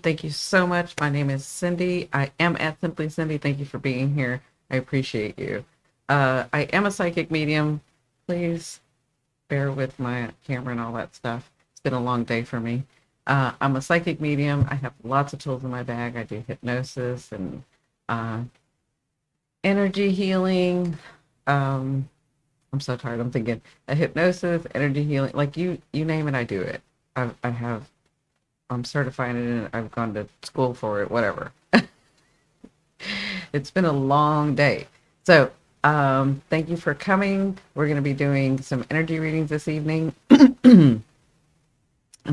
Thank you so much. My name is Cindi. I am at Simply Cindi. Thank you for being here. I appreciate you. I am a psychic medium. Please bear with my camera and all that stuff. It's been a long day for me. I'm a psychic medium. I have lots of tools in my bag. I do hypnosis and uh, energy healing. Um, I'm so tired. I'm thinking a hypnosis, energy healing, like you name it, I do it. I have I'm certified in it. I've gone to school for it, whatever. It's been a long day. So, thank you for coming. We're going to be doing some energy readings this evening and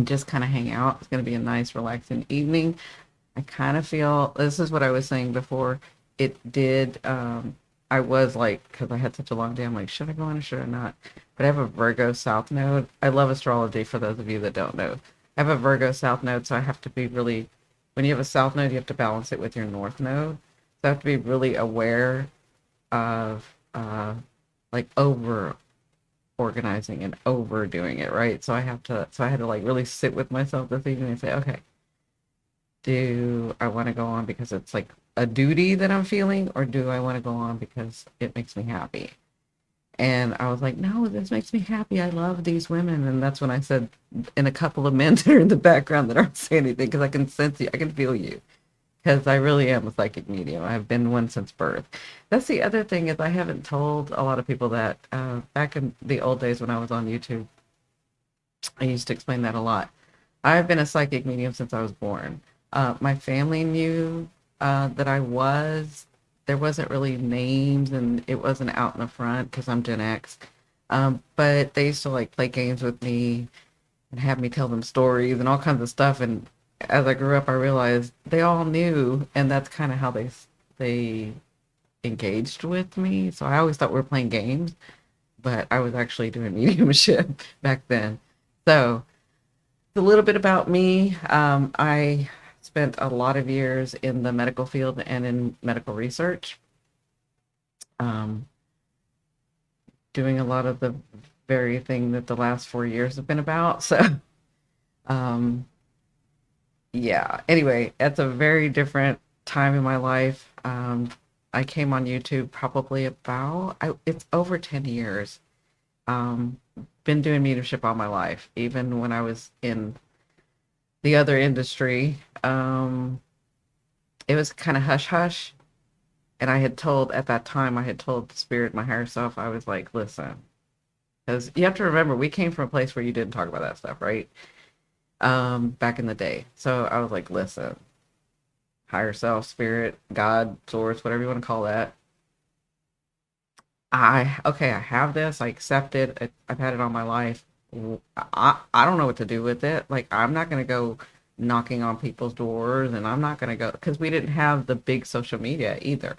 just kind of hang out. It's going to be a nice, relaxing evening. I kind of feel this is what I was saying before. It did. I was like, because I had such a long day, I'm like, should I go on or should I not? But I have a Virgo South Node. I love astrology for those of you that don't know. I have a Virgo South Node, so I have to be really, when you have a South Node, you have to balance it with your North Node. So I have to be really aware of like over organizing and overdoing it, right? So I had to like really sit with myself this evening and say, okay, do I want to go on because it's like a duty that I'm feeling, or do I want to go on because it makes me happy? And I was like, no, this makes me happy. I love these women. And that's when I said, and a couple of men that are in the background that aren't saying anything, because I can sense you, I can feel you, because I really am a psychic medium. I've been one since birth. That's the other thing is I haven't told a lot of people that back in the old days when I was on YouTube, I used to explain that a lot. I've been a psychic medium since I was born. My family knew that I was. There wasn't really names, and it wasn't out in the front because I'm Gen X. But they used to like play games with me and have me tell them stories and all kinds of stuff. And as I grew up, I realized they all knew, and that's kind of how they engaged with me. So I always thought we were playing games, but I was actually doing mediumship back then. So a little bit about me. I spent a lot of years in the medical field and in medical research, um, doing a lot of the very thing that the last 4 years have been about. So, um, yeah. Anyway, it's a very different time in my life. I came on YouTube probably it's over 10 years. Um, been doing mediumship all my life, even when I was in the other industry. It was kind of hush hush. And I had told at that time, I had told the spirit, my higher self, I was like, listen, because you have to remember, we came from a place where you didn't talk about that stuff, right? Back in the day. So I was like, listen, higher self, spirit, God, source, whatever you want to call that. Okay, I have this, I accept it. I've had it all my life. I don't know what to do with it. Like, I'm not going to go knocking on people's doors, and I'm not going to go because we didn't have the big social media either,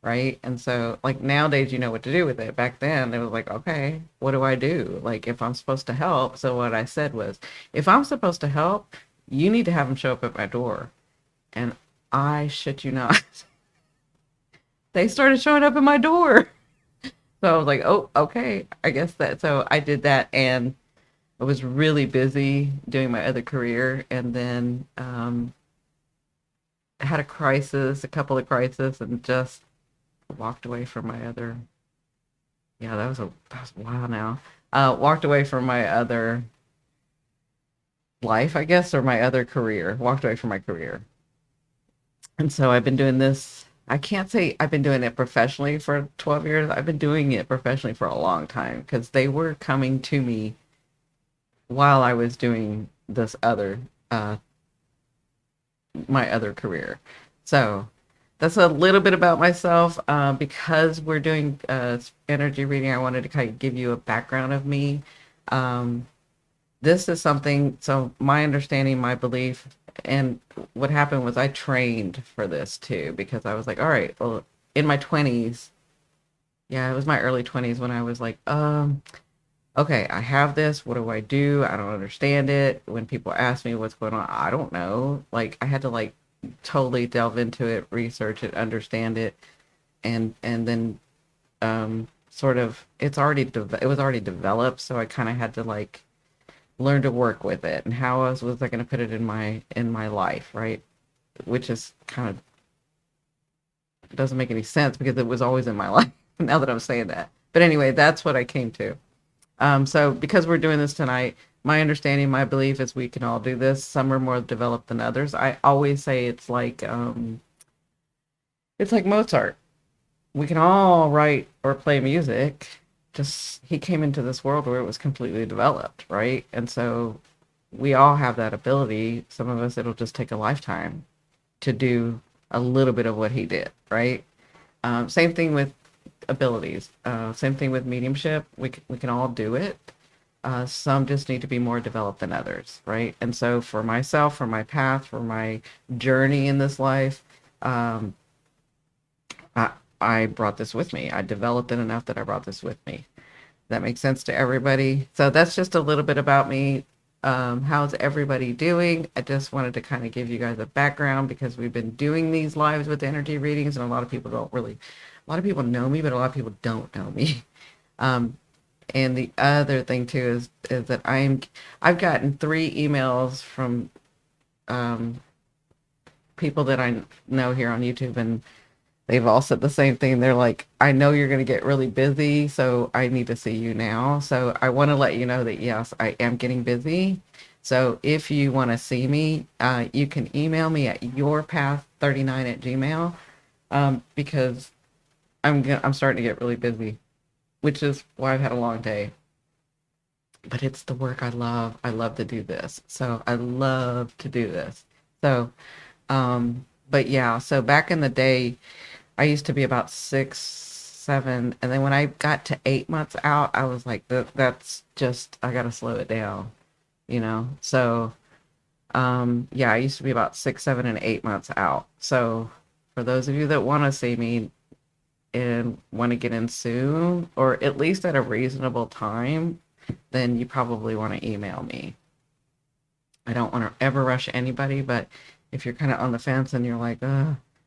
right? And so, like, nowadays, you know what to do with it. Back then, it was like, okay, what do I do? Like, if I'm supposed to help. So, what I said was, if I'm supposed to help, you need to have them show up at my door. And I shit you not, they started showing up at my door. So I was like, oh, okay, I guess that. So I did that, and I was really busy doing my other career, and then had a crisis, a couple of crises, and just walked away from my other. Yeah, that was a while now. Walked away from my other life, I guess, or my other career. Walked away from my career, and so I've been doing this. I can't say I've been doing it professionally for 12 years. I've been doing it professionally for a long time because they were coming to me while I was doing this other uh my other career. So that's a little bit about myself. Because we're doing energy reading, I wanted to kind of give you a background of me. Um, this is something, so my understanding, my belief, and what happened was I trained for this too, because I was like, all right, well, in my 20s, yeah, it was my early 20s when I was like, okay, I have this. What do I do? I don't understand it. When people ask me what's going on, I don't know. Like, I had to like totally delve into it, research it, understand it, and then sort of it was already developed, so I kind of had to like learn to work with it, and how else was I going to put it in my life, right? Which is kind of doesn't make any sense because it was always in my life. Now that I'm saying that, but anyway, that's what I came to. So because we're doing this tonight, my understanding, my belief is we can all do this. Some are more developed than others. I always say it's like Mozart. We can all write or play music. Just he came into this world where it was completely developed, right? And so we all have that ability. Some of us, it'll just take a lifetime to do a little bit of what he did, right? Same thing with abilities. Same thing with mediumship. We can all do it. Some just need to be more developed than others, right? And so for myself, for my path, for my journey in this life, um, I brought this with me. I developed it enough that I brought this with me. That makes sense to everybody. So that's just a little bit about me. How's everybody doing? I just wanted to kind of give you guys a background because we've been doing these lives with energy readings, and a lot of people don't really, a lot of people know me, but a lot of people don't know me. Um, and the other thing too is that I've gotten 3 emails from um, people that I know here on YouTube, and they've all said the same thing. They're like, I know you're going to get really busy, so I need to see you now. So I want to let you know that, yes, I am getting busy. So if you want to see me, you can email me at yourpath39@gmail, because I'm starting to get really busy, which is why I've had a long day. But it's the work I love. I love to do this. So I love to do this. So, but yeah, so back in the day, I used to be about 6, 7, and then when I got to 8 months out, I was like, that's just, I gotta slow it down, you know? So, yeah, I used to be about 6, 7, and 8 months out. So for those of you that want to see me and want to get in soon, or at least at a reasonable time, then you probably want to email me. I don't want to ever rush anybody, but if you're kind of on the fence and you're like,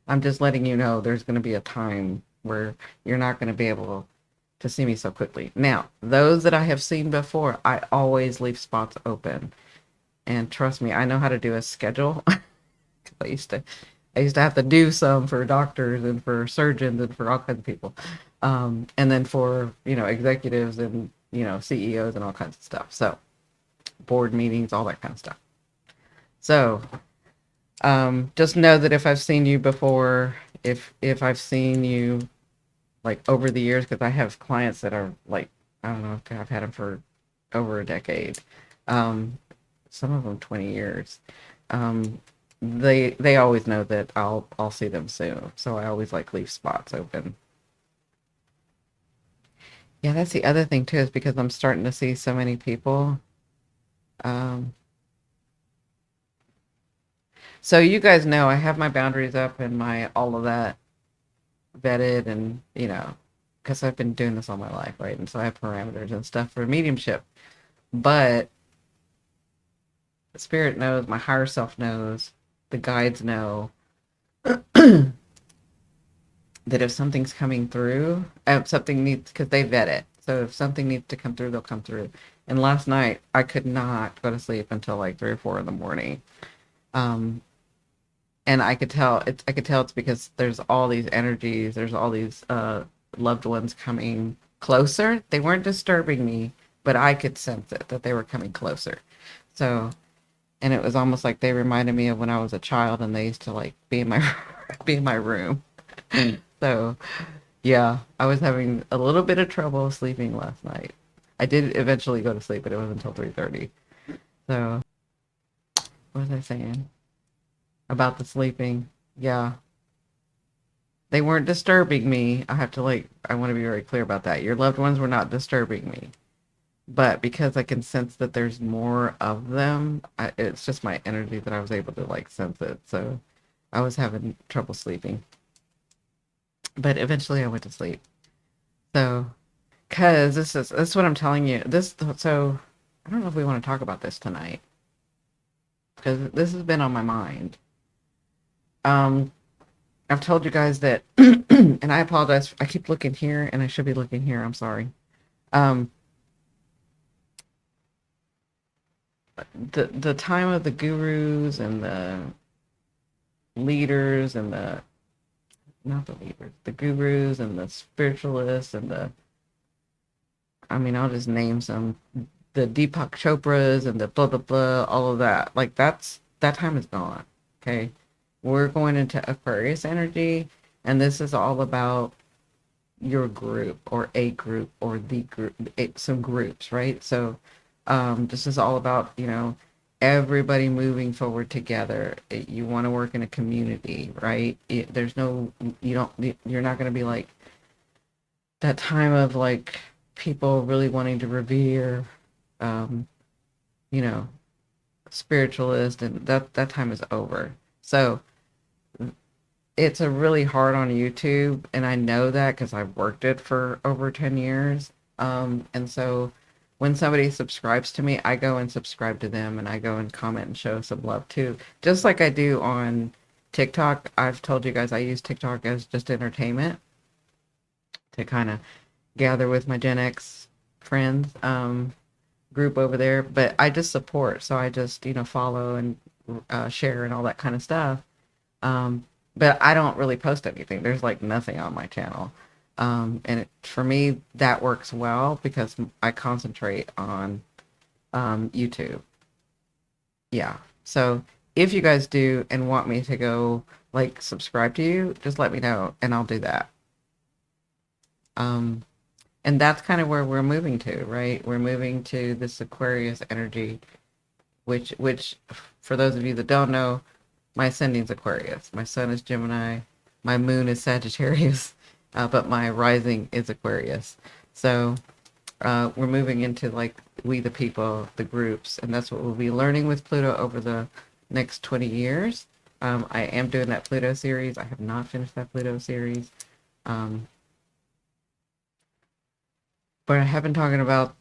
I'm just letting you know there's going to be a time where you're not going to be able to see me so quickly. Now, those that I have seen before, I always leave spots open. And trust me, I know how to do a schedule. I used to have to do some for doctors and for surgeons and for all kinds of people. And then for, executives and, CEOs and all kinds of stuff. So board meetings, all that kind of stuff. So just know that if I've seen you before, if I've seen you like over the years, because I have clients that are like, I don't know, I've had them for over a decade, some of them 20 years. They always know that I'll see them soon, so I always like leave spots open. Yeah, that's the other thing too, is because I'm starting to see so many people. Um, so you guys know I have my boundaries up and my all of that vetted, and because I've been doing this all my life, right? And so I have parameters and stuff for mediumship. But the spirit knows, my higher self knows, the guides know that if something's coming through, something needs, because they vet it. So if something needs to come through, they'll come through. And last night, I could not go to sleep until like 3 or 4 in the morning. And I could tell it's because there's all these energies, there's all these loved ones coming closer. They weren't disturbing me, but I could sense it, that they were coming closer. So, and it was almost like they reminded me of when I was a child and they used to like be in my be in my room. So, yeah, I was having a little bit of trouble sleeping last night. I did eventually go to sleep, but it wasn't until 3:30. So, what was I saying about the sleeping? Yeah, they weren't disturbing me. I want to be very clear about that. Your loved ones were not disturbing me. But because I can sense that there's more of them, it's just my energy that I was able to like sense it. So I was having trouble sleeping. But eventually I went to sleep. So, because this is what I'm telling you. So I don't know if we want to talk about this tonight, because this has been on my mind. I've told you guys that, and I apologize. I keep looking here, and I should be looking here. I'm sorry. Um, the time of the gurus and the leaders and the not the leaders, the gurus and the spiritualists and the I mean, I'll just name some the Deepak Chopras and the blah blah blah, all of that. Like that time is gone. Okay. We're going into Aquarius energy, and this is all about your group or a group or the group, some groups, right? So this is all about, everybody moving forward together. You want to work in a community, right? There's no, you're not going to be like that time of like people really wanting to revere, um, you know, spiritualist, and that time is over. So it's a really hard on YouTube, and I know that because I've worked it for over 10 years. And so when somebody subscribes to me, I go and subscribe to them, and I go and comment and show some love too. Just like I do on TikTok. I've told you guys I use TikTok as just entertainment to kind of gather with my Gen X friends group over there, but I just support. So I just, follow and share and all that kind of stuff. But I don't really post anything. There's like nothing on my channel. For me, that works well because I concentrate on YouTube. Yeah. So if you guys do and want me to go like subscribe to you, just let me know and I'll do that. And that's kind of where we're moving to, right? We're moving to this Aquarius energy, which for those of you that don't know, my ascending's Aquarius. My sun is Gemini. My moon is Sagittarius, but my rising is Aquarius. So we're moving into like we the people, the groups, and that's what we'll be learning with Pluto over the next 20 years. I am doing that Pluto series. I have not finished that Pluto series. But I have been talking about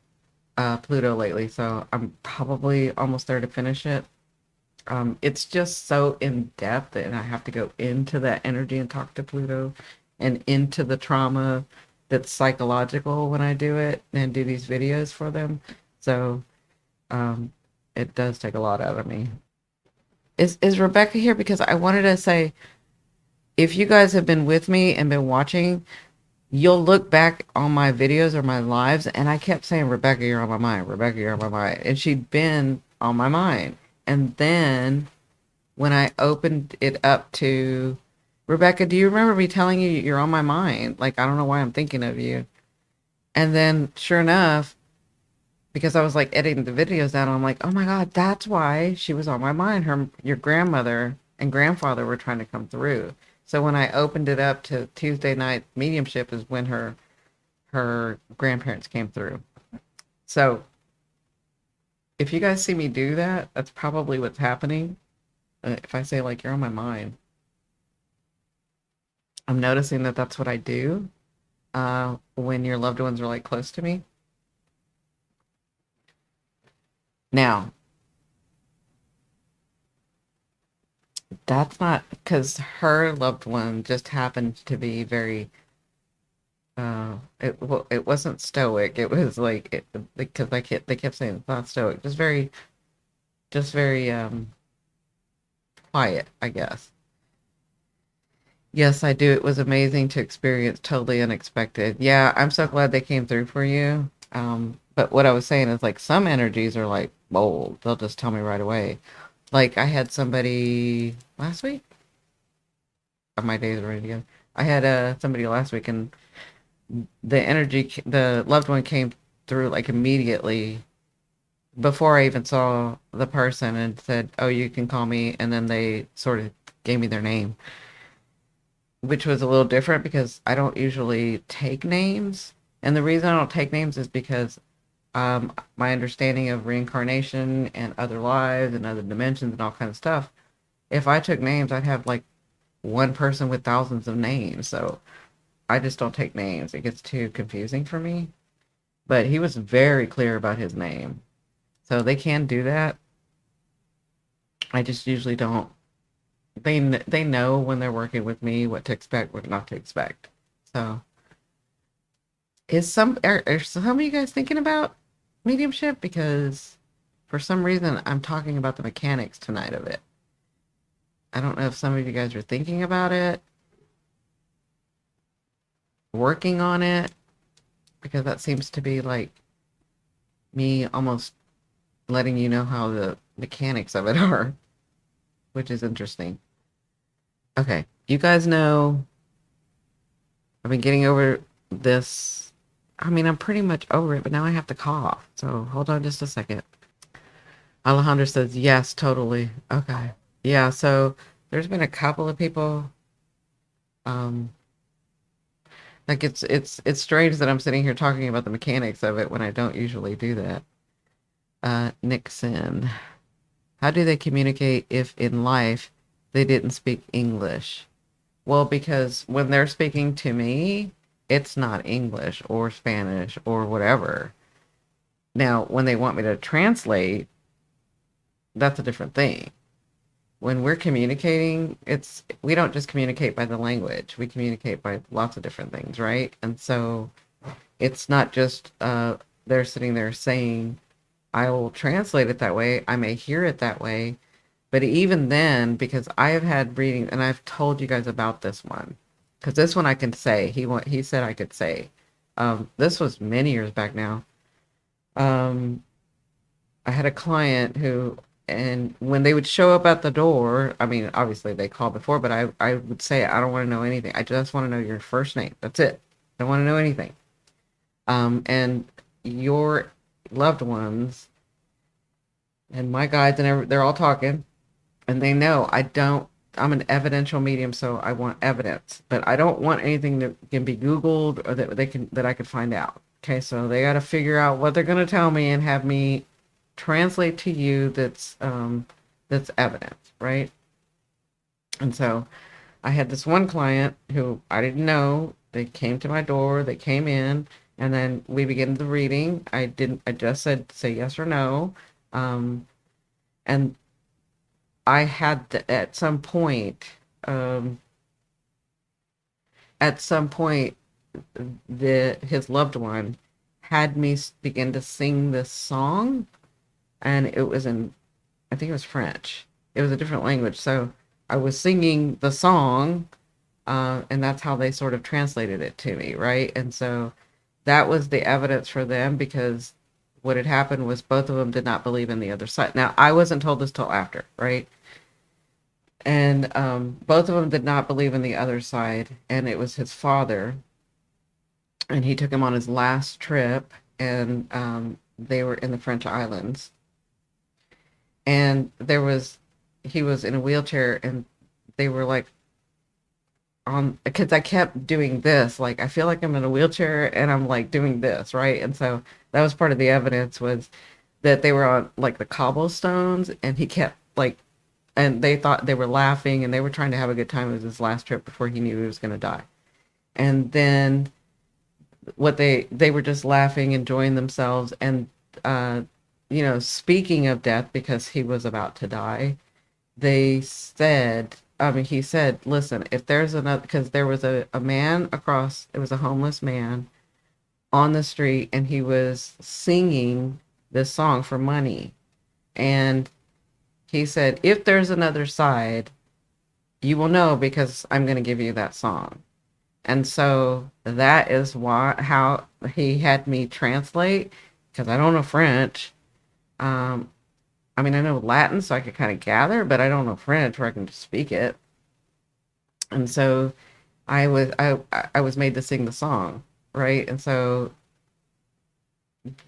Pluto lately, so I'm probably almost there to finish it. It's just so in depth, and I have to go into that energy and talk to Pluto and into the trauma that's psychological when I do it and do these videos for them. So it does take a lot out of me. Is Rebecca here? Because I wanted to say, if you guys have been with me and been watching, you'll look back on my videos or my lives, and I kept saying, Rebecca, you're on my mind. Rebecca, you're on my mind. And she'd been on my mind. And then when I opened it up to Rebecca, do you remember me telling you you're on my mind? Like, I don't know why I'm thinking of you. And then sure enough, because I was like editing the videos down, I'm like, oh my God, that's why she was on my mind. Your grandmother and grandfather were trying to come through. So when I opened it up to Tuesday night mediumship is when her grandparents came through. So if you guys see me do that, that's probably what's happening. If I say like you're on my mind, I'm noticing that that's what I do when your loved ones are like close to me. Now, that's not because her loved one just happened to be very it wasn't stoic. It was like because they kept saying it's not stoic, just very quiet, I guess. Yes, I do. It was amazing to experience, totally unexpected. Yeah, I'm so glad they came through for you. But what I was saying is like some energies are like bold. They'll just tell me right away. Like I had somebody last week. My days are running together. I had somebody last week, and the loved one came through like immediately before I even saw the person and said, "Oh, you can call me," and then they sort of gave me their name, which was a little different because I don't usually take names. And the reason I don't take names is because my understanding of reincarnation and other lives and other dimensions and all kinds of stuff, if I took names, I'd have like one person with thousands of names. So I just don't take names. It gets too confusing for me. But he was very clear about his name. So they can do that. I just usually don't. They know when they're working with me what to expect, what not to expect. So are some of you guys thinking about mediumship? Because for some reason, I'm talking about the mechanics tonight of it. I don't know if some of you guys are thinking about it, working on it, because that seems to be like me almost letting you know how the mechanics of it are, which is interesting. Okay, you guys know I've been getting over this. I mean, I'm pretty much over it, but now I have to cough. So hold on just a second. Alejandro says, yes, totally. Okay. Yeah, so there's been a couple of people. Um, like it's strange that I'm sitting here talking about the mechanics of it when I don't usually do that. Nixon. How do they communicate if in life they didn't speak English? Well, because when they're speaking to me, it's not English or Spanish or whatever. Now, when they want me to translate, that's a different thing. When we're communicating, it's we don't just communicate by the language. We communicate by lots of different things, right? And so it's not just they're sitting there saying, I will translate it that way. I may hear it that way. But even then, because I have had readings, and I've told you guys about this one, because this one I can say. He said I could say. This was many years back now. Um, I had a client who, and when they would show up at the door, I mean, obviously they called before, but I would say, I don't want to know anything. I just want to know your first name. That's it. I don't want to know anything. And your loved ones and my guides and they're all talking, and they know I'm an evidential medium, so I want evidence, but I don't want anything that can be Googled or that I could find out. Okay, so they got to figure out what they're going to tell me and have me translate to you that's evidence, right? And so I had this one client who I didn't know. They came to my door, they came in, and then we began the reading. I just said say yes or no. And I had to, um, at some point, his loved one had me begin to sing this song, and it was in, I think it was French. It was a different language, so I was singing the song, and that's how they sort of translated it to me, right? And so that was the evidence for them because what had happened was both of them did not believe in the other side. Now, I wasn't told this till after, right? And both of them did not believe in the other side, and it was his father, and he took him on his last trip, and they were in the French islands, and he was in a wheelchair, and they were like on because I kept doing this, like I feel like I'm in a wheelchair and I'm like doing this, right? And so that was part of the evidence was that they were on like the cobblestones, and he kept like, and they thought they were laughing and they were trying to have a good time. It was his last trip before he knew he was going to die. And then what they were just laughing, enjoying themselves, and uh speaking of death because he was about to die, they said, I mean, he said, listen, if there's another, because there was a man across, it was a homeless man on the street, and he was singing this song for money. And he said, if there's another side, you will know because I'm going to give you that song. And so that is how he had me translate, because I don't know French. Um, I mean, I know Latin, so I could kind of gather, but I don't know French where I can just speak it. And so I was made to sing the song, right? And so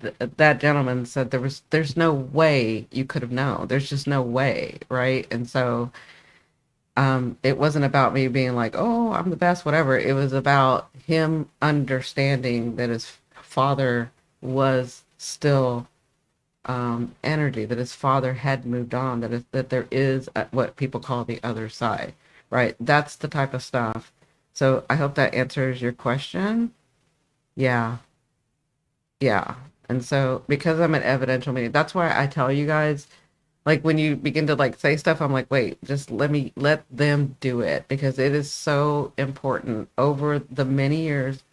that gentleman said there's no way you could have known. There's just no way, right? And so it wasn't about me being like, oh, I'm the best, whatever. It was about him understanding that his father was still energy, that his father had moved on, that there is what people call the other side, right? That's the type of stuff. So I hope that answers your question. Yeah, yeah. And so because I'm an evidential medium, that's why I tell you guys, like when you begin to like say stuff, I'm like, wait, just let them do it, because it is so important over the many years,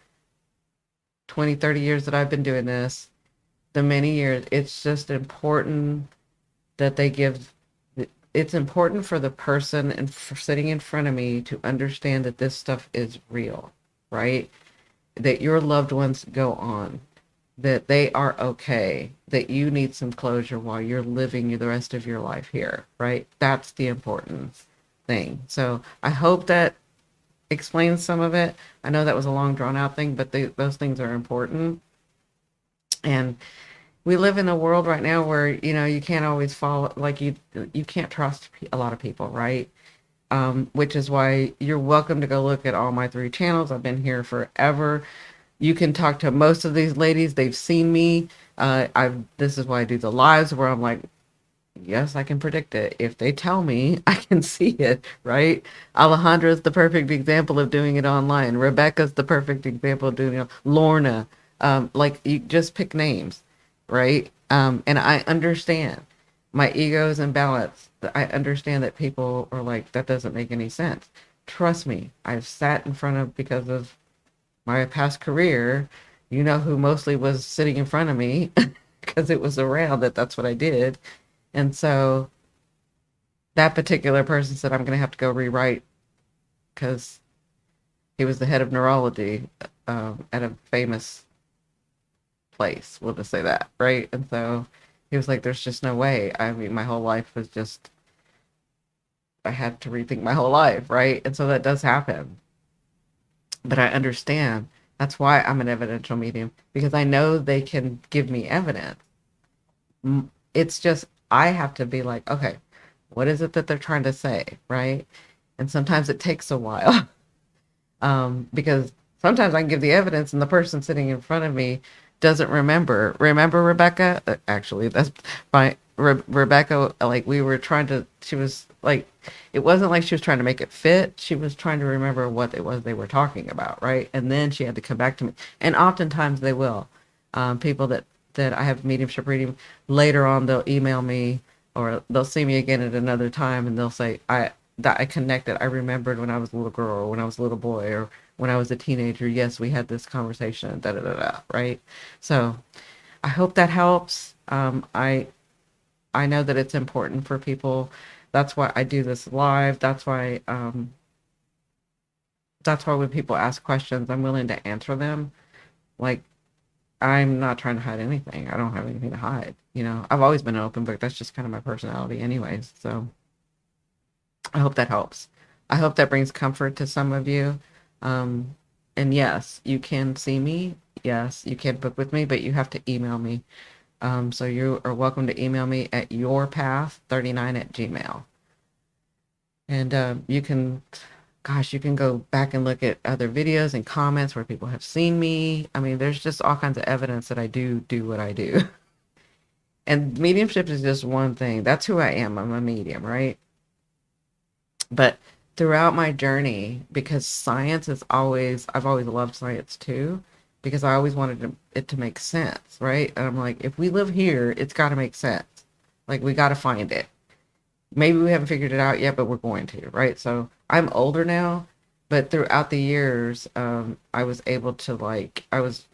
20, 30 years that I've been doing this, the many years, it's just important that they give. It's important for the person and for sitting in front of me to understand that this stuff is real, right? That your loved ones go on, that they are okay, that you need some closure while you're living the rest of your life here, right? That's the important thing. So I hope that explains some of it. I know that was a long drawn out thing, but those things are important. And we live in a world right now where, you can't always follow, like you can't trust a lot of people, right? Which is why you're welcome to go look at all my 3 channels. I've been here forever. You can talk to most of these ladies. They've seen me. This is why I do the lives where I'm like, yes, I can predict it. If they tell me, I can see it, right? Alejandra's the perfect example of doing it online. Rebecca's the perfect example of doing it. Lorna, like you just pick names, right? And I understand my ego is imbalanced. I understand that people are like, that doesn't make any sense. Trust me, I've sat in front of, because of my past career, who mostly was sitting in front of me because it was around that's what I did. And so that particular person said, I'm going to have to go rewrite, because he was the head of neurology at a famous place. We'll just say that, right? And so he was like, there's just no way. I mean, my whole life was just, I had to rethink my whole life, right? And so that does happen. But I understand. That's why I'm an evidential medium, because I know they can give me evidence. It's just, I have to be like, okay, what is it that they're trying to say, right? And sometimes it takes a while, because sometimes I can give the evidence and the person sitting in front of me doesn't remember. Remember Rebecca? Actually, that's my Rebecca. Like we were trying to, she was like, it wasn't like she was trying to make it fit. She was trying to remember what it was they were talking about, right? And then she had to come back to me. And oftentimes they will. People that I have mediumship reading, later on they'll email me or they'll see me again at another time and they'll say, I connected. I remembered when I was a little girl or when I was a little boy or when I was a teenager. Yes, we had this conversation, da da da da, right? So I hope that helps. I know that it's important for people. That's why I do this live. That's why when people ask questions, I'm willing to answer them. Like, I'm not trying to hide anything. I don't have anything to hide. I've always been an open book. That's just kind of my personality anyways. So I hope that helps. I hope that brings comfort to some of you. And yes, you can see me. Yes, you can book with me, but you have to email me. So you are welcome to email me at yourpath39@gmail. And you can go back and look at other videos and comments where people have seen me. I mean, there's just all kinds of evidence that I do what I do. And mediumship is just one thing. That's who I am. I'm a medium, right? But throughout my journey, because I've always loved science too, because I always wanted it to make sense, right? And I'm like, if we live here, it's got to make sense. Like, we got to find it. Maybe we haven't figured it out yet, but we're going to, right? So I'm older now, but throughout the years, I was able to, I was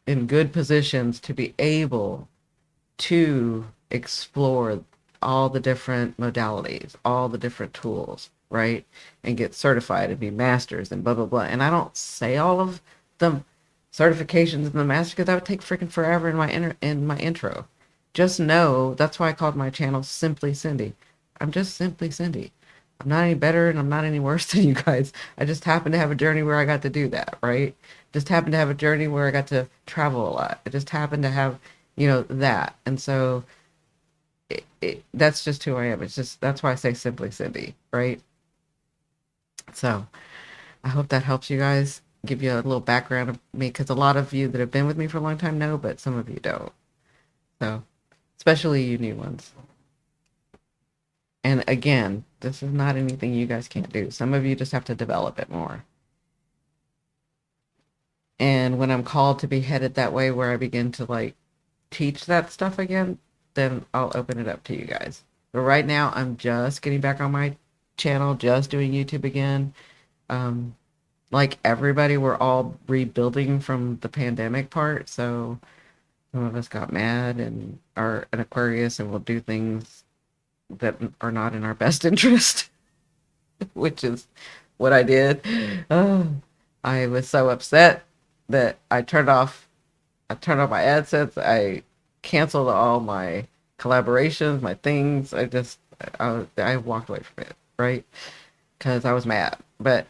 in good positions to be able to explore all the different modalities, all the different tools, right? And get certified and be masters and blah, blah, blah. And I don't say all of the certifications in the master because that would take freaking forever in my intro. Just know, that's why I called my channel Simply Cindi. I'm just Simply Cindi. I'm not any better and I'm not any worse than you guys. I just happen to have a journey where I got to do that, right? Just happen to have a journey where I got to travel a lot. I just happen to have, that. And so that's just who I am. That's why I say Simply Cindi, right? So I hope that helps you guys, give you a little background of me, because a lot of you that have been with me for a long time know, but some of you don't. So, especially you new ones. And again, this is not anything you guys can't do. Some of you just have to develop it more. And when I'm called to be headed that way, where I begin to teach that stuff again, then I'll open it up to you guys. But right now, I'm just getting back on my channel, just doing YouTube again. Like everybody, we're all rebuilding from the pandemic part. So Some of us got mad and are an Aquarius and will do things that are not in our best interest, which is what I did. Oh, I was so upset that I turned off my AdSense. I canceled all my collaborations, my things. I walked away from it, right? Because I was mad. But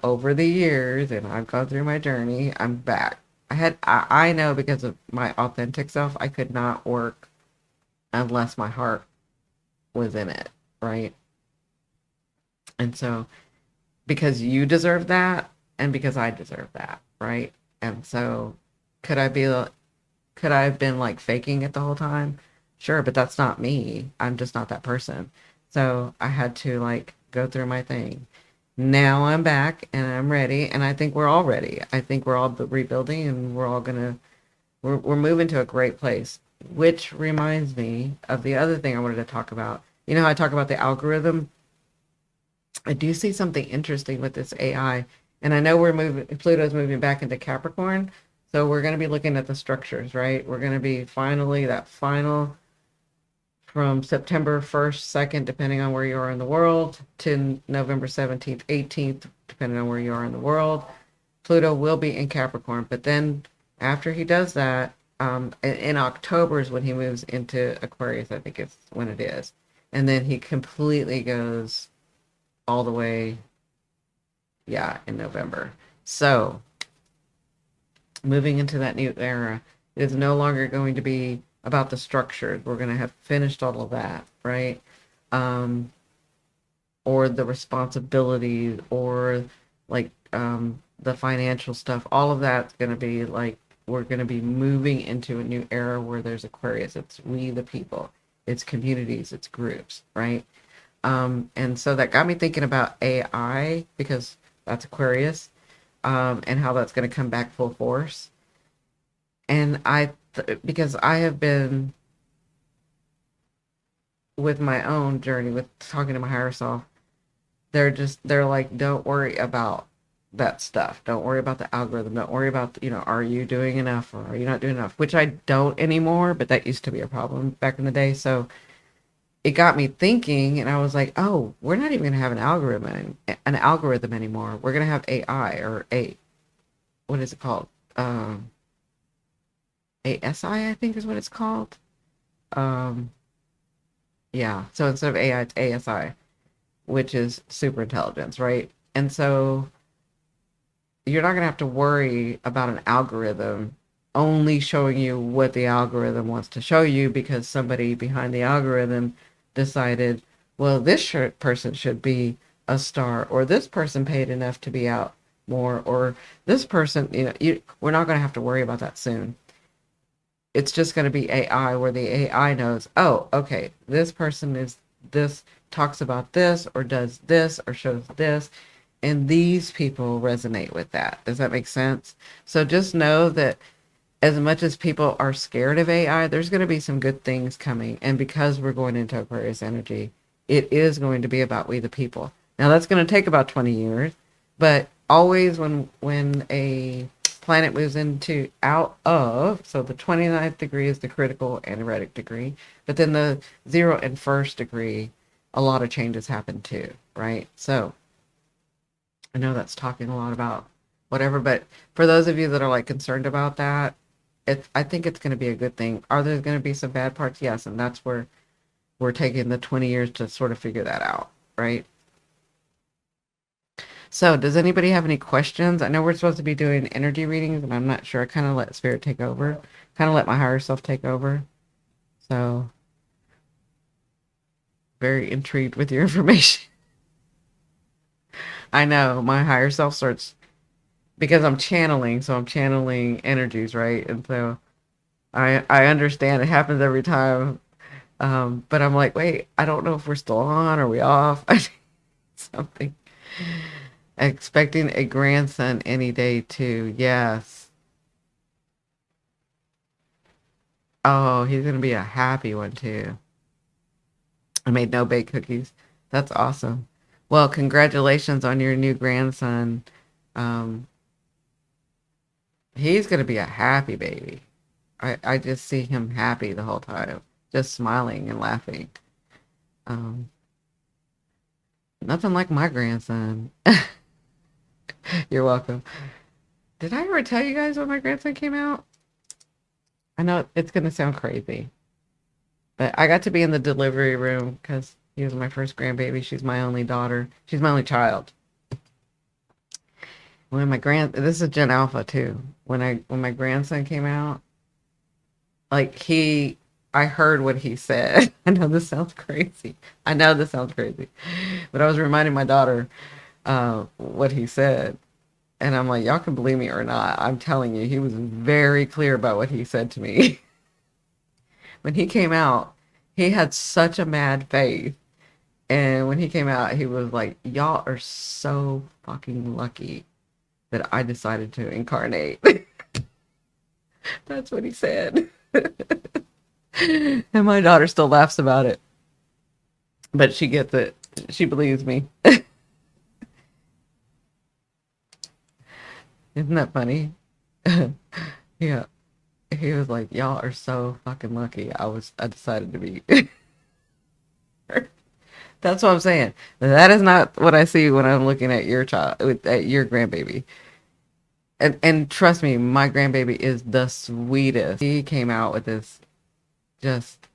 over the years, and I've gone through my journey, I'm back. I know because of my authentic self, I could not work unless my heart was in it, right? And so, because you deserve that, and because I deserve that, right? And so, could I be could I have been like faking it the whole time? Sure, but that's not me. I'm just not that person. So I had to like go through my thing. Now I'm back and I'm ready, and I think we're all ready. I think we're all rebuilding, and we're moving to a great place. Which reminds me of the other thing I wanted to talk about. You know how I talk about the algorithm? I do see something interesting with this AI, and I know we're moving. Pluto's moving back into Capricorn, so we're going to be looking at the structures, right? We're going to be finally that final from September 1st, 2nd, depending on where you are in the world, to November 17th, 18th, depending on where you are in the world. Pluto will be in Capricorn, but then after he does that, in October is when he moves into Aquarius. I think it's when it is, and then he completely goes all the way, yeah, in November. So moving into that new era is no longer going to be about the structures. We're going to have finished all of that, right? Um, or the responsibilities, or like the financial stuff. All of that's going to be like, we're going to be moving into a new era where there's Aquarius. It's we the people. It's communities. It's groups, right? And so that got me thinking about AI, because that's Aquarius, and how that's going to come back full force. And because I have been with my own journey with talking to my higher self, they're like, don't worry about that stuff. Don't worry about the algorithm. Don't worry about, are you doing enough or are you not doing enough? Which I don't anymore, but that used to be a problem back in the day. So it got me thinking, and I was like, oh, we're not even gonna have an algorithm anymore. We're gonna have AI, or what is it called? ASI, I think is what it's called. Um, yeah. So instead of AI, it's ASI, which is super intelligence, right? And so you're not gonna have to worry about an algorithm only showing you what the algorithm wants to show you, because somebody behind the algorithm decided, well, this person should be a star, or this person paid enough to be out more, or this person, we're not going to have to worry about that soon. It's just going to be AI, where the AI knows, oh, okay, this person is this, talks about this, or does this, or shows this, and these people resonate with that. Does that make sense? So just know that as much as people are scared of AI, there's going to be some good things coming. And because we're going into Aquarius energy, it is going to be about we the people. Now that's going to take about 20 years, but always when a planet moves into out of, so the 29th degree is the critical and erratic degree, but then the 0 and 1st degree, a lot of changes happen too, right? So I know that's talking a lot about whatever, but for those of you that are like concerned about that, I think it's going to be a good thing. Are there going to be some bad parts? Yes, and that's where we're taking the 20 years to sort of figure that out, right? So, does anybody have any questions? I know we're supposed to be doing energy readings, and I'm not sure. I kind of let spirit take over, kind of let my higher self take over. So, very intrigued with your information. I know my higher self starts, because I'm channeling, so I'm channeling energies, right? And so I understand it happens every time. But I'm like, wait, I don't know if we're still on. Are we off? Something. Expecting a grandson any day too. Yes. Oh, he's gonna be a happy one too. I made no bake cookies. That's awesome. Well, congratulations on your new grandson. Um, he's gonna be a happy baby. I just see him happy the whole time, just smiling and laughing. Um, Nothing like my grandson. You're welcome. Did I ever tell you guys when my grandson came out? I know it's gonna sound crazy, but I got to be in the delivery room because he was my first grandbaby. She's my only daughter. She's my only child. This is Gen Alpha too. When my grandson came out, like I heard what he said. I know this sounds crazy. I know this sounds crazy, but I was reminding my daughter what he said, and I'm like, y'all can believe me or not. I'm telling you, he was very clear about what he said to me. When he came out, he had such a mad face. And when he came out, he was like, y'all are so fucking lucky that I decided to incarnate. That's what he said. And my daughter still laughs about it. But she gets it. She believes me. Isn't that funny? Yeah. He was like, y'all are so fucking lucky. I decided to be. That's what I'm saying. That is not what I see when I'm looking at your child, at your grandbaby. And trust me, my grandbaby is the sweetest. He came out with this just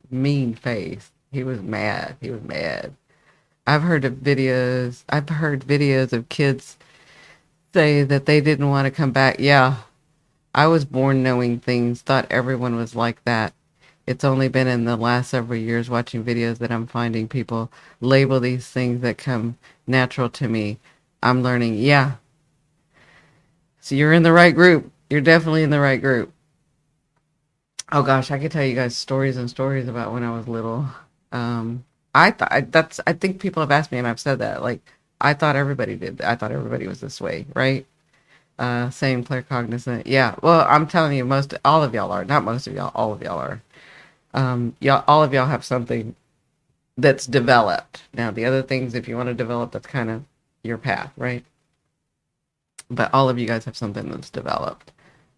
mean face. He was mad. He was mad. I've heard videos of kids say that they didn't want to come back. Yeah, I was born knowing things, thought everyone was like that. It's only been in the last several years watching videos that I'm finding people label these things that come natural to me. I'm learning, yeah. So you're in the right group. You're definitely in the right group. Oh gosh, I could tell you guys stories and stories about when I was little. Um, I think people have asked me and I've said that. Like I thought everybody did. I thought everybody was this way, right? Same claircognizant. Yeah. Well, I'm telling you, all of y'all are. Not most of y'all, all of y'all are. Y'all, all of y'all have something that's developed. Now, the other things, if you want to develop, that's kind of your path, right? But all of you guys have something that's developed.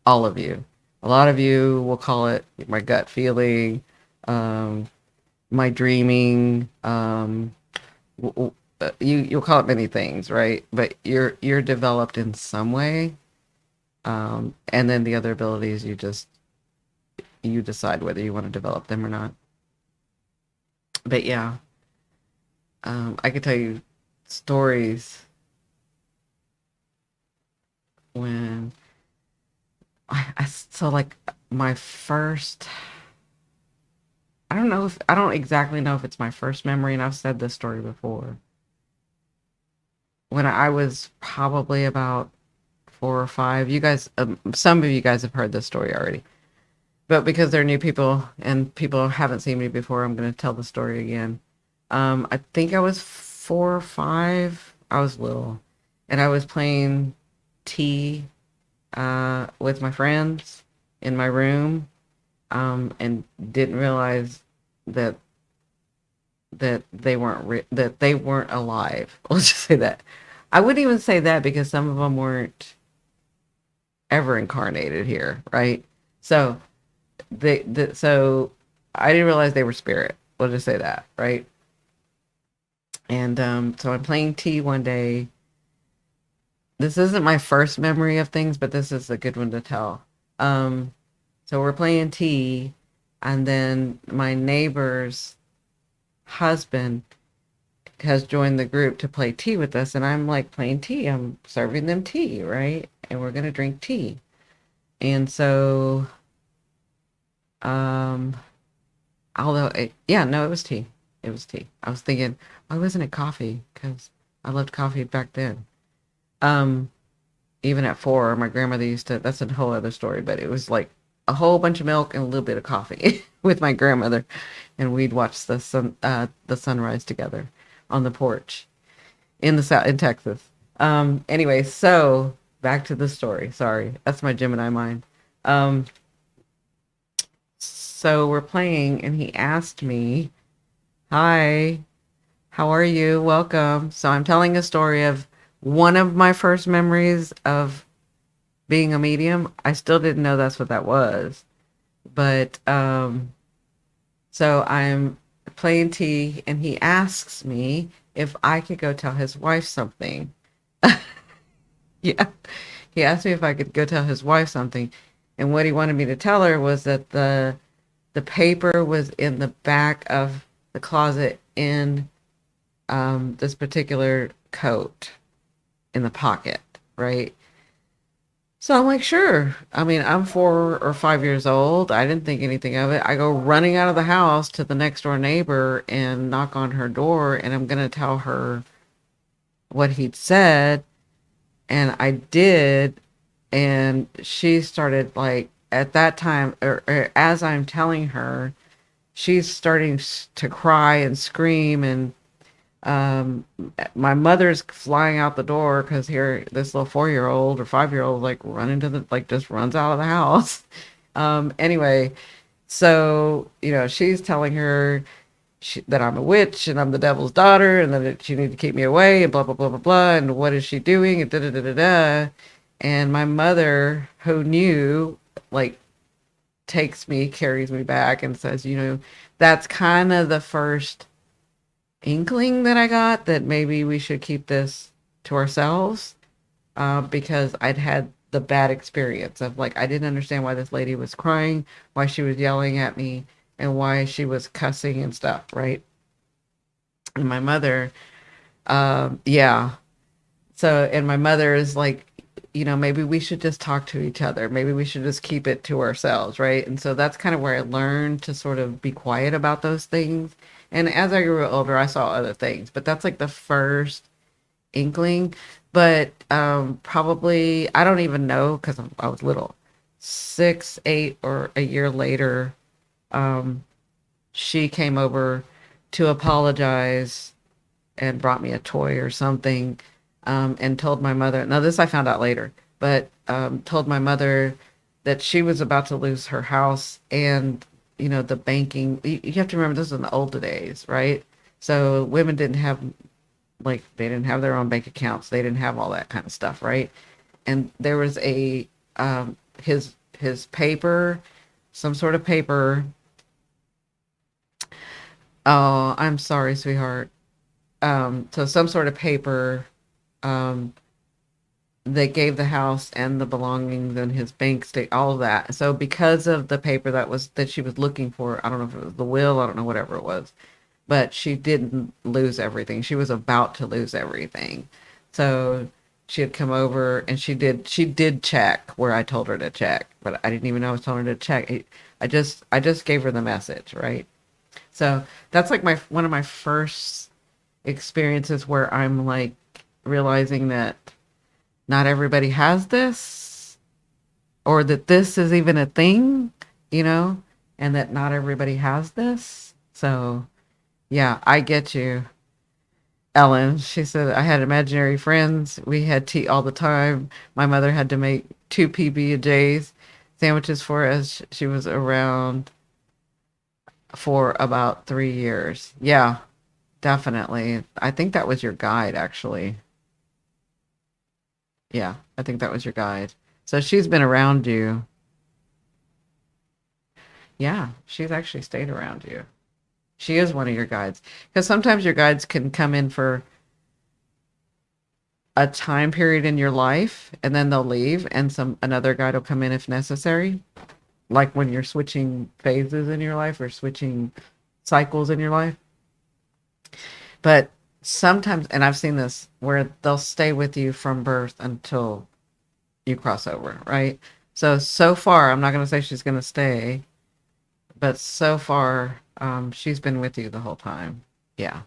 All of you. A lot of you will call it my gut feeling, um, my dreaming. You'll call it many things, right? But you're developed in some way, and then the other abilities you decide whether you want to develop them or not. But yeah, I could tell you stories when so like my first. I don't exactly know if it's my first memory, and I've said this story before. When I was probably about 4 or 5, you guys, some of you guys have heard this story already. But because they're new people and people haven't seen me before, I'm going to tell the story again. I think I was 4 or 5. I was little, and I was playing T with my friends in my room, and didn't realize that that they weren't alive. Let's just say that. I wouldn't even say that because some of them weren't ever incarnated here, right? So so I didn't realize they were spirit. We'll just say that, right? And so I'm playing T one day. This isn't my first memory of things, but this is a good one to tell. So we're playing T, and then my neighbor's husband has joined the group to play tea with us, and I'm like playing tea. I'm serving them tea, right? And we're gonna drink tea. And so, um, yeah, no, it was tea. It was tea. I was thinking, why wasn't it coffee? Because I loved coffee back then. Um, Even at 4, my grandmother used to. That's a whole other story, but it was like a whole bunch of milk and a little bit of coffee with my grandmother, and we'd watch the sunrise together on the porch in the south in Texas. Anyway, so back to the story. Sorry, that's my Gemini mind. Um, so we're playing, and he asked me, "Hi, how are you? Welcome." So I'm telling a story of one of my first memories of being a medium. I still didn't know that's what that was. But so I'm playing tea, and he asks me if I could go tell his wife something. Yeah. He asked me if I could go tell his wife something. And what he wanted me to tell her was that the paper was in the back of the closet in this particular coat in the pocket, right? So I'm like, sure. I mean, I'm 4 or 5 years old. I didn't think anything of it. I go running out of the house to the next door neighbor and knock on her door, and I'm going to tell her what he'd said. And I did. And she started, like, at that time, or as I'm telling her, she's starting to cry and scream. And um, my mother's flying out the door because here this little 4 year old or 5 year old like running to the like just runs out of the house. Anyway, so she's telling her that I'm a witch and I'm the devil's daughter and that she needs to keep me away and blah blah blah blah blah, and what is she doing and da da da da da. And my mother, who knew, like, carries me back and says, that's kind of the first inkling that I got that maybe we should keep this to ourselves, because I'd had the bad experience of, like, I didn't understand why this lady was crying, why she was yelling at me, and why she was cussing and stuff, right? And my mother, yeah. So, and my mother is like, maybe we should just talk to each other. Maybe we should just keep it to ourselves, right? And so that's kind of where I learned to sort of be quiet about those things. And as I grew older, I saw other things, but that's like the first inkling. But probably, I don't even know because I was little, 6, 8, or a year later, um, she came over to apologize and brought me a toy or something, and told my mother. Now, this I found out later, but told my mother that she was about to lose her house and, the banking. You have to remember, this was in the old days, right? So women didn't have, like, they didn't have their own bank accounts. They didn't have all that kind of stuff, right? And there was his paper, some sort of paper. Oh, I'm sorry, sweetheart. So some sort of paper, um, that gave the house and the belongings and his bank state, all of that. So because of the paper that she was looking for, I don't know if it was the will, I don't know, whatever it was, but she didn't lose everything. She was about to lose everything. So she had come over and she did check where I told her to check, but I didn't even know I was telling her to check. I just gave her the message, right? So that's like one of my first experiences where I'm like realizing that not everybody has this, or that this is even a thing, and that not everybody has this. So yeah, I get you, Ellen. She said, I had imaginary friends. We had tea all the time. My mother had to make 2 PB&Js sandwiches for us. She was around for about 3 years. Yeah, definitely. I think that was your guide, actually. Yeah, I think that was your guide. So she's been around you. Yeah, she's actually stayed around you. She is one of your guides. Because sometimes your guides can come in for a time period in your life and then they'll leave, and another guide will come in if necessary. Like when you're switching phases in your life or switching cycles in your life. But sometimes, and I've seen this, where they'll stay with you from birth until you cross over, right? So far, I'm not going to say she's going to stay, but so far, she's been with you the whole time. Yeah,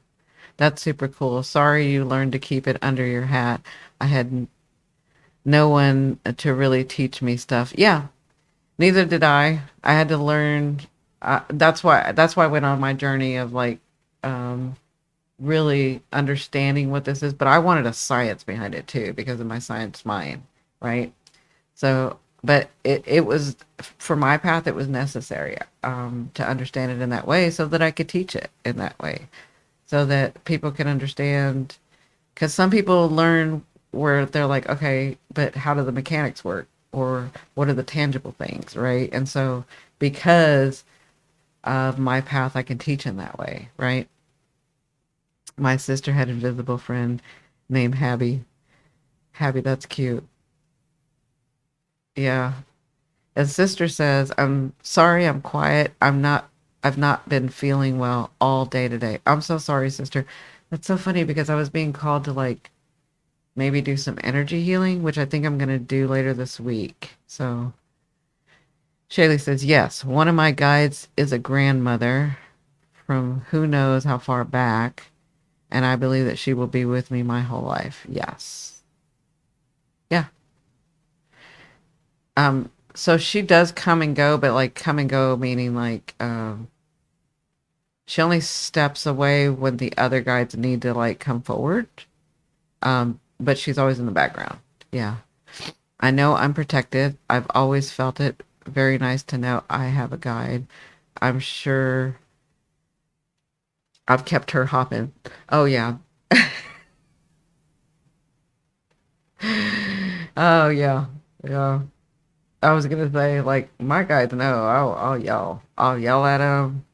that's super cool. Sorry you learned to keep it under your hat. I had no one to really teach me stuff. Yeah, neither did I. I had to learn. That's why I went on my journey of, like, really understanding what this is. But I wanted a science behind it too because of my science mind, right? So, but it was, for my path, it was necessary, to understand it in that way so that I could teach it in that way, so that people can understand. Because some people learn where they're like, okay, but how do the mechanics work? Or what are the tangible things, right? And so because of my path, I can teach in that way, right? My sister had an invisible friend named Habby. Habby, that's cute. Yeah. As sister says, I'm sorry I'm quiet. I've not been feeling well all day today. I'm so sorry, sister. That's so funny because I was being called to like maybe do some energy healing, which I think I'm gonna do later this week. So Shaylee says, yes, one of my guides is a grandmother from who knows how far back, and I believe that she will be with me my whole life. Yes. Yeah. So she does come and go, but like come and go meaning like she only steps away when the other guides need to like come forward. But she's always in the background. Yeah. I know I'm protected. I've always felt it. Very nice to know I have a guide. I'm sure I've kept her hopping. Oh yeah. Oh yeah. Yeah. I was gonna say like my guides know. I'll yell. I'll yell at them.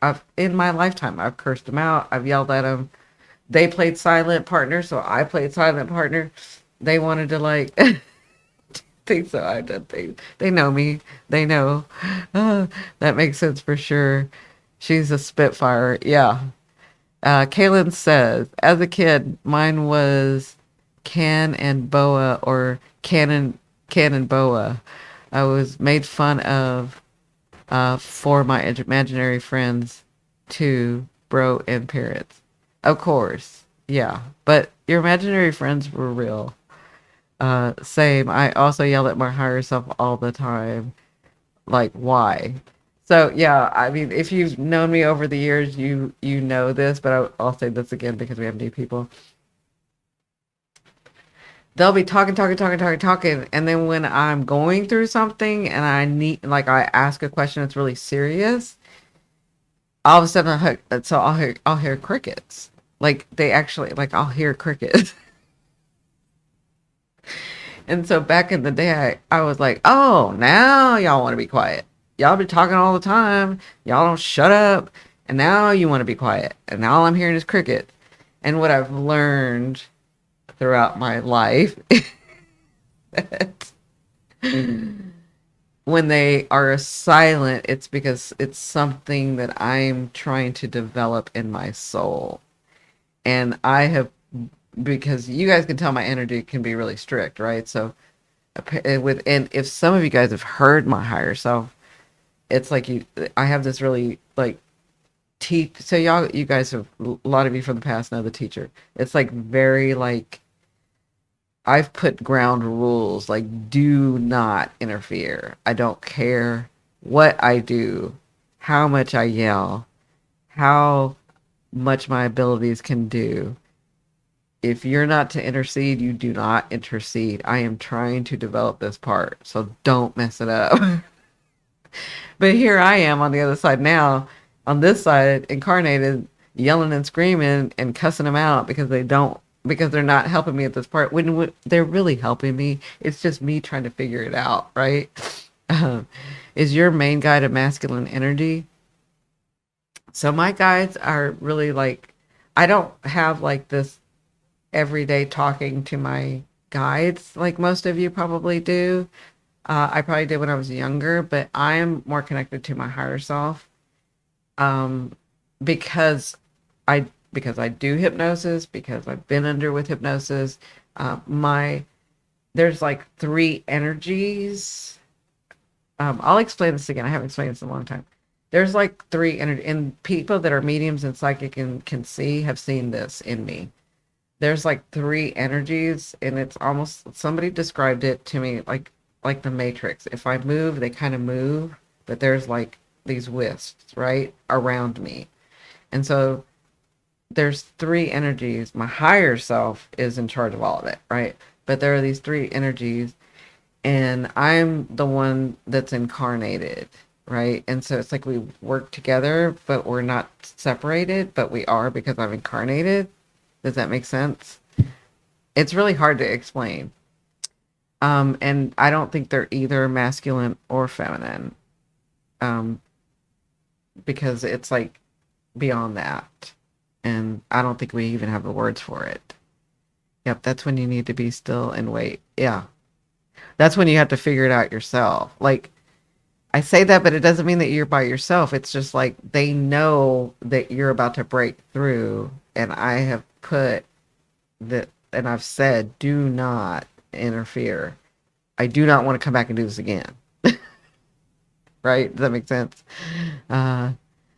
I've in my lifetime I've cursed them out. I've yelled at them. They played silent partner, so I played silent partner. They wanted to like think so. I did things. They know me. They know. That makes sense for sure. She's a spitfire. Yeah. Kaylin says, as a kid, mine was can and boa or cannon boa. I was made fun of for my imaginary friends too, bro and parents. Of course, yeah. But your imaginary friends were real. Same. I also yell at my higher self all the time. Like, why? So yeah, I mean, if you've known me over the years, you know this, but I'll say this again because we have new people. They'll be talking, and then when I'm going through something and I need, like, I ask a question that's really serious, all of a sudden, I'll hear crickets. Like they actually, like I'll hear crickets. And so back in the day, I was like, oh, now y'all want to be quiet. Y'all be talking all the time. Y'all don't shut up. And now you want to be quiet. And now all I'm hearing is cricket. And what I've learned throughout my life that when they are silent, it's because it's something that I'm trying to develop in my soul. And I have, because you guys can tell my energy can be really strict, right? So and if some of you guys have heard my higher self, it's like I have this really like teach. So you guys have, a lot of you from the past know the teacher. It's like very like I've put ground rules like do not interfere. I don't care what I do, how much I yell, how much my abilities can do. If you're not to intercede, you do not intercede. I am trying to develop this part, so don't mess it up. But here I am on the other side now, on this side, incarnated, yelling and screaming and cussing them out because they're not helping me at this part. When they're really helping me, it's just me trying to figure it out, right? Um, is your main guide a masculine energy? So my guides are really like, I don't have like this everyday talking to my guides like most of you probably do. I probably did when I was younger, but I am more connected to my higher self um, because I do hypnosis, because I've been under with hypnosis. My There's like three energies. I'll explain this again. I haven't explained this in a long time. There's like three energy, and people that are mediums and psychic and can see have seen this in me. There's like three energies, and it's almost, somebody described it to me like the Matrix. If I move, they kind of move, but there's like these wisps right around me. And so there's three energies. My higher self is in charge of all of it, right? But there are these three energies, and I'm the one that's incarnated, right? And so it's like we work together, but we're not separated, but we are because I'm incarnated. Does that make sense? It's really hard to explain. And I don't think they're either masculine or feminine. um, because it's like beyond that. And I don't think we even have the words for it. Yep, that's when you need to be still and wait. Yeah. That's when you have to figure it out yourself. Like, I say that, but it doesn't mean that you're by yourself. It's just like they know that you're about to break through. And I have put that, and I've said, do not interfere. I do not want to come back and do this again. Right? Does that make sense?